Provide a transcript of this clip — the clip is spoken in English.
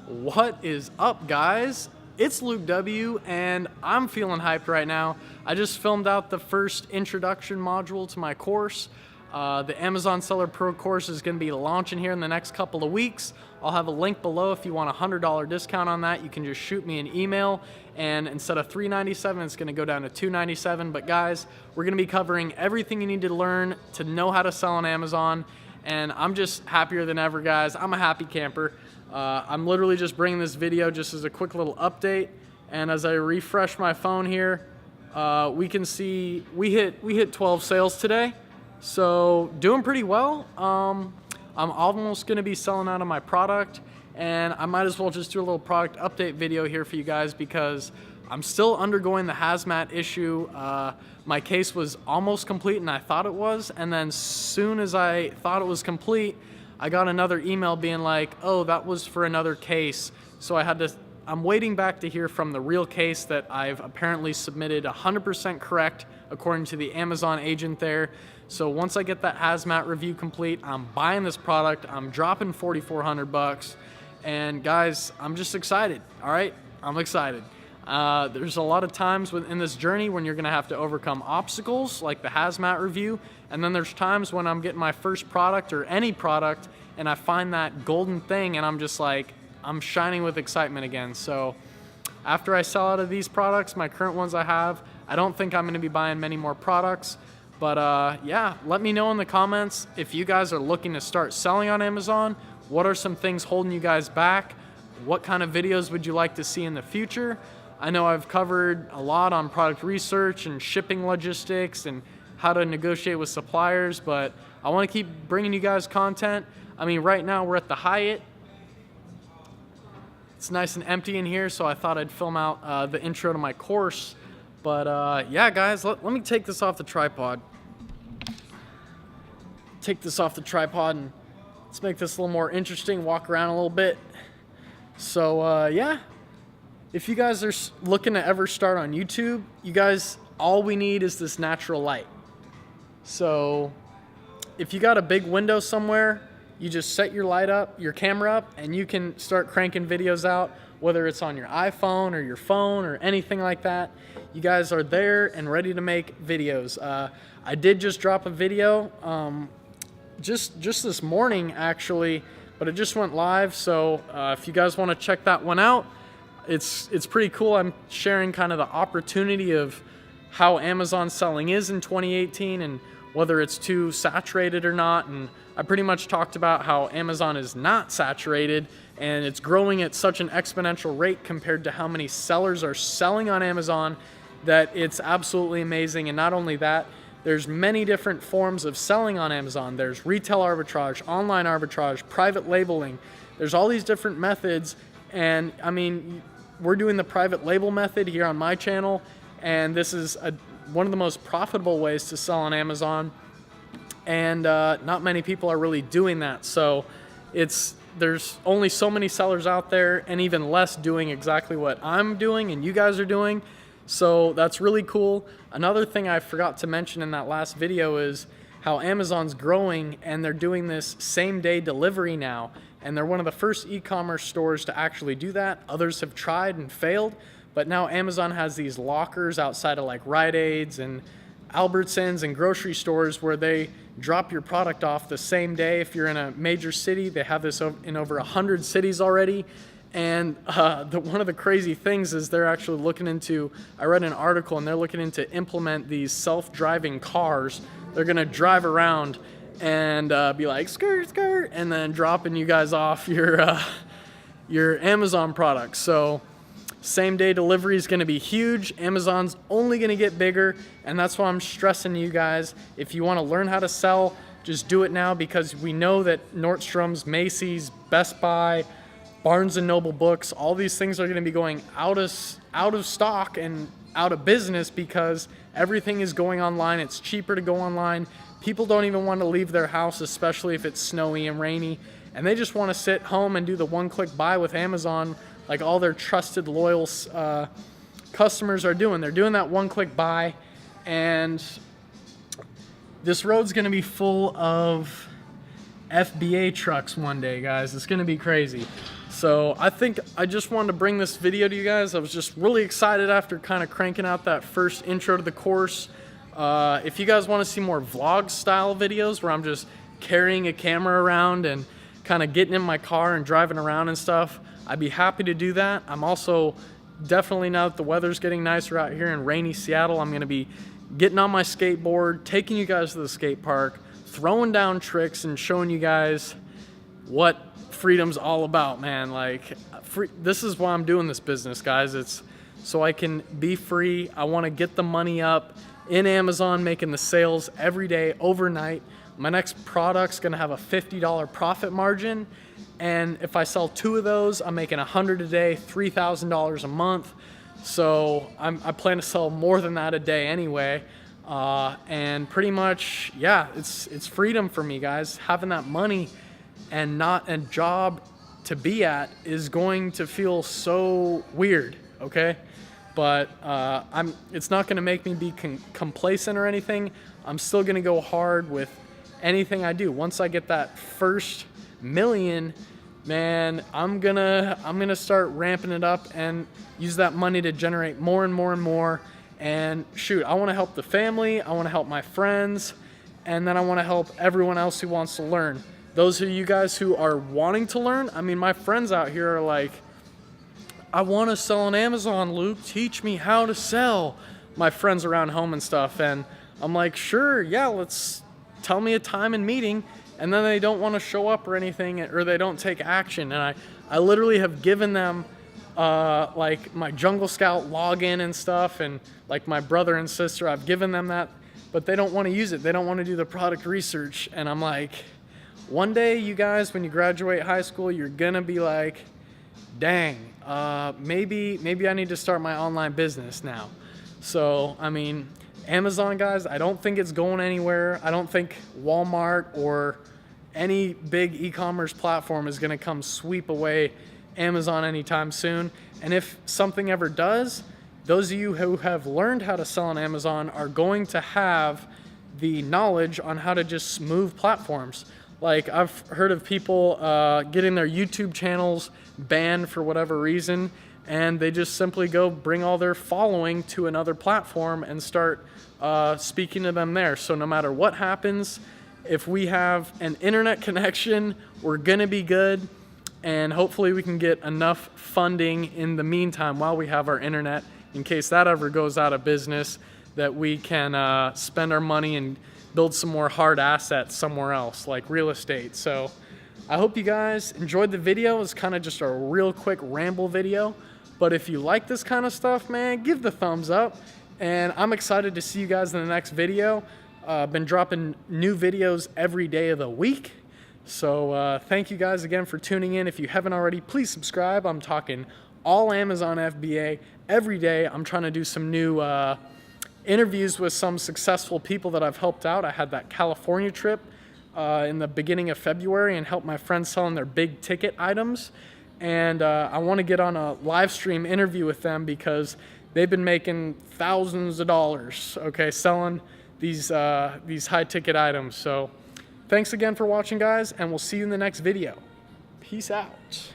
What is up, guys? It's Luke W, and I'm feeling hyped right now. I just filmed out the first introduction module to my course. The Amazon Seller Pro course is going to be launching here in the next couple of weeks. I'll have a link below if you want a $100 discount on that. You can just shoot me an email, and instead of $397, it's going to go down to $297. But guys, we're going to be covering everything you need to learn to know how to sell on Amazon, and I'm just happier than ever, guys. I'm a happy camper. I'm literally just bringing this video just as a quick little update, and as I refresh my phone here, we can see we hit 12 sales today, so doing pretty well. I'm almost going to be selling out of my product, and I might as well just do a little product update video here for you guys because I'm still undergoing the hazmat issue. My case was almost complete, and I thought it was, and then soon as I thought it was complete, I got another email being like, oh, that was for another case. So I'm waiting back to hear from the real case that I've apparently submitted 100% correct according to the Amazon agent there. So once I get that hazmat review complete, I'm buying this product. I'm dropping $4,400. And guys, I'm just excited, all right? I'm excited. There's a lot of times in this journey when you're gonna have to overcome obstacles like the hazmat review, and then there's times when I'm getting my first product or any product and I find that golden thing and I'm just like, I'm shining with excitement again. So after I sell out of these products, my current ones I have, I don't think I'm gonna be buying many more products. But yeah, let me know in the comments if you guys are looking to start selling on Amazon. What are some things holding you guys back? What kind of videos would you like to see in the future? I know I've covered a lot on product research and shipping logistics and how to negotiate with suppliers, but I want to keep bringing you guys content. I mean, right now we're at the Hyatt. It's nice and empty in here, so I thought I'd film out the intro to my course. But yeah, guys, let me take this off the tripod. Take this off the tripod and let's make this a little more interesting, walk around a little bit. So yeah. If you guys are looking to ever start on YouTube, you guys, all we need is this natural light. So if you got a big window somewhere, you just set your light up, your camera up, and you can start cranking videos out, whether it's on your iPhone or your phone or anything like that. You guys are there and ready to make videos. I did just drop a video just this morning, actually, but it just went live. So if you guys want to check that one out, it's pretty cool. I'm sharing kind of the opportunity of how Amazon selling is in 2018 and whether it's too saturated or not. And I pretty much talked about how Amazon is not saturated and it's growing at such an exponential rate compared to how many sellers are selling on Amazon that it's absolutely amazing. And not only that, there's many different forms of selling on Amazon. There's retail arbitrage, online arbitrage, private labeling. There's all these different methods. And I mean, we're doing the private label method here on my channel, and this is one of the most profitable ways to sell on Amazon, and not many people are really doing that. So there's only so many sellers out there, and even less doing exactly what I'm doing and you guys are doing. So that's really cool. Another thing I forgot to mention in that last video is how Amazon's growing, and they're doing this same-day delivery now. And they're one of the first e-commerce stores to actually do that. Others have tried and failed, but now Amazon has these lockers outside of like Rite Aids and Albertsons and grocery stores where they drop your product off the same day. If you're in a major city, they have this in over 100 cities already. And one of the crazy things is they're actually looking into, I read an article, and they're looking into implement these self-driving cars. They're gonna drive around and be like, skirt, skirt, and then dropping you guys off your Amazon products. So same day delivery is gonna be huge. Amazon's only gonna get bigger, and that's why I'm stressing to you guys, if you wanna learn how to sell, just do it now, because we know that Nordstrom's, Macy's, Best Buy, Barnes & Noble Books, all these things are gonna be going out of stock and out of business because everything is going online. It's cheaper to go online. People don't even want to leave their house, especially if it's snowy and rainy, and they just want to sit home and do the one-click buy with Amazon like all their trusted, loyal customers are doing. They're doing that one-click buy, and this road's going to be full of FBA trucks one day, guys. It's gonna be crazy. So I think I just wanted to bring this video to you guys. I was just really excited after kind of cranking out that first intro to the course. If you guys want to see more vlog style videos where I'm just carrying a camera around and kind of getting in my car and driving around and stuff, I'd be happy to do that. I'm also definitely, now that the weather's getting nicer out here in rainy Seattle, I'm gonna be getting on my skateboard, taking you guys to the skate park, throwing down tricks and showing you guys what freedom's all about, man. Like, this is why I'm doing this business, guys. It's so I can be free. I want to get the money up in Amazon, making the sales every day, overnight. My next product's gonna have a $50 profit margin, and if I sell 2 of those, I'm making $100 a day, $3,000 a month. So I plan to sell more than that a day anyway. And pretty much, yeah, it's freedom for me, guys. Having that money and not a job to be at is going to feel so weird, okay? But it's not gonna make me be complacent or anything. I'm still gonna go hard with anything I do. Once I get that first million, man, I'm gonna start ramping it up and use that money to generate more and more and more. And shoot, I want to help the family, I want to help my friends, and then I want to help everyone else who wants to learn. Those of you guys who are wanting to learn, I mean, my friends out here are like, I want to sell on Amazon, Luke, teach me how to sell. My friends around home and stuff, and I'm like, sure, yeah, let's tell me a time and meeting. And then they don't want to show up or anything, or they don't take action. And I literally have given them like my Jungle Scout login and stuff, and like my brother and sister, I've given them that, but they don't want to use it. They don't want to do the product research. And I'm like, one day, you guys, when you graduate high school, you're gonna be like, dang, maybe I need to start my online business now. So, I mean, Amazon, guys, I don't think it's going anywhere. I don't think Walmart or any big e-commerce platform is gonna come sweep away Amazon anytime soon. And if something ever does, those of you who have learned how to sell on Amazon are going to have the knowledge on how to just move platforms. Like, I've heard of people getting their YouTube channels banned for whatever reason, and they just simply go bring all their following to another platform and start speaking to them there. So no matter what happens, if we have an internet connection, we're gonna be good, and hopefully we can get enough funding in the meantime while we have our internet, in case that ever goes out of business, that we can spend our money and build some more hard assets somewhere else, like real estate. So I hope you guys enjoyed the video. It's kind of just a real quick ramble video, but if you like this kind of stuff, man, give the thumbs up. And I'm excited to see you guys in the next video. I've been dropping new videos every day of the week. So thank you guys again for tuning in. If you haven't already, please subscribe. I'm talking all Amazon FBA every day. I'm trying to do some new interviews with some successful people that I've helped out. I had that California trip in the beginning of February and helped my friends selling their big ticket items. And I want to get on a live stream interview with them because they've been making thousands of dollars, okay, selling these high ticket items. So thanks again for watching, guys, and we'll see you in the next video. Peace out.